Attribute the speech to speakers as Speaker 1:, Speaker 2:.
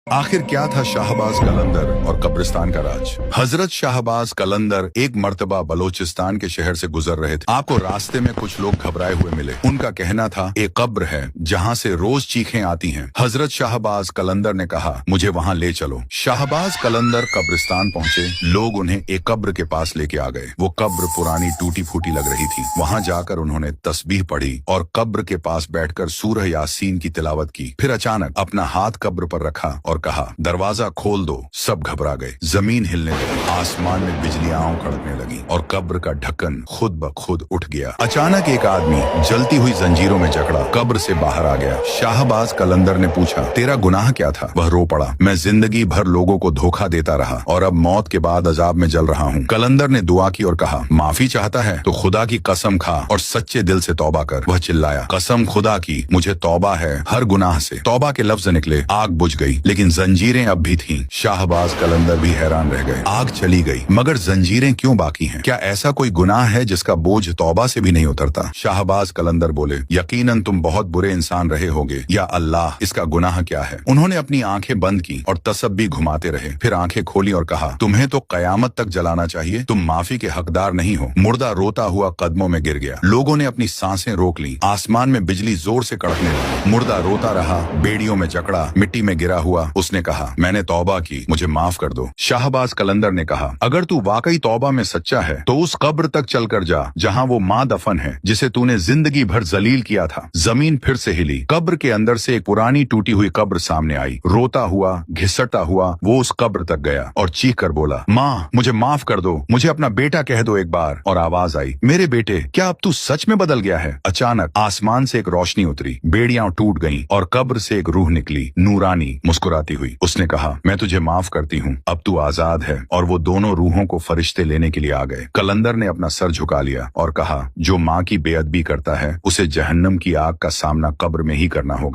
Speaker 1: आखिर क्या था शाहबाज कलंदर और कब्रिस्तान का राज। हजरत शाहबाज कलंदर एक मर्तबा बलोचिस्तान के शहर से गुजर रहे थे। आपको रास्ते में कुछ लोग घबराए हुए मिले। उनका कहना था एक कब्र है जहाँ से रोज चीखें आती हैं। हजरत शाहबाज कलंदर ने कहा मुझे वहाँ ले चलो। शाहबाज कलंदर कब्रिस्तान पहुँचे। लोग उन्हें एक कब्र के पास लेके आ गए। वो कब्र पुरानी टूटी फूटी लग रही थी। वहाँ जाकर उन्होंने तस्बीह पढ़ी और कब्र के पास बैठकर सूरह यासीन की तिलावत की। फिर अचानक अपना हाथ कब्र पर रखा और कहा दरवाजा खोल दो। सब घबरा गए। जमीन हिलने लगी, आसमान में बिजलियां खड़कने लगी और कब्र का ढक्कन खुद ब खुद उठ गया। अचानक एक आदमी जलती हुई जंजीरों में जकड़ा कब्र से बाहर आ गया। शाहबाज कलंदर ने पूछा तेरा गुनाह क्या था। वह रो पड़ा मैं जिंदगी भर लोगों को धोखा देता रहा और अब मौत के बाद अजाब में जल रहा हूँ। कलंदर ने दुआ की और कहा माफी चाहता है तो खुदा की कसम खा और सच्चे दिल से तौबा कर। वह चिल्लाया कसम खुदा की मुझे तौबा है हर गुनाह से। तौबा के लफ्ज निकले। आग बुझ गई लेकिन जंजीरें अब भी थीं। शाहबाज कलंदर भी हैरान रह गए। आग चली गई मगर जंजीरें क्यों बाकी हैं? क्या ऐसा कोई गुनाह है जिसका बोझ तौबा से भी नहीं उतरता? शाहबाज कलंदर बोले यकीनन तुम बहुत बुरे इंसान रहे होगे। या अल्लाह इसका गुनाह क्या है? उन्होंने अपनी आंखें बंद की और तसब्बी घुमाते रहे। फिर आंखें खोली और कहा तुम्हें तो कयामत तक जलाना चाहिए। तुम माफी के हकदार नहीं हो। मुर्दा रोता हुआ कदमों में गिर गया। लोगों ने अपनी सांसें रोक ली। आसमान में बिजली जोर से कड़कने लगी। मुर्दा रोता रहा, बेड़ियों में जकड़ा, मिट्टी में गिरा हुआ। उसने कहा मैंने तौबा की, मुझे माफ कर दो। शाहबाज कलंदर ने कहा अगर तू वाकई तौबा में सच्चा है तो उस कब्र तक चल कर जा जहाँ वो माँ दफन है जिसे तूने जिंदगी भर जलील किया था। जमीन फिर से हिली। कब्र के अंदर से एक पुरानी टूटी हुई कब्र सामने आई। रोता हुआ घिसटता हुआ वो उस कब्र तक गया और चीख कर बोला माँ मुझे माफ कर दो, मुझे अपना बेटा कह दो एक बार। और आवाज आई मेरे बेटे क्या अब तू सच में बदल गया है? अचानक आसमान से एक रोशनी उतरी, बेड़ियां टूट गईं और कब्र से एक रूह निकली, नूरानी, मुस्कुराती हुई। उसने कहा मैं तुझे माफ करती हूँ, अब तू आजाद है। और वो दोनों रूहों को फरिश्ते लेने के लिए आ गए। कलंदर ने अपना सर झुका लिया और कहा जो माँ की बेअदबी करता है उसे जहन्नम की आग का सामना कब्र में ही करना होगा।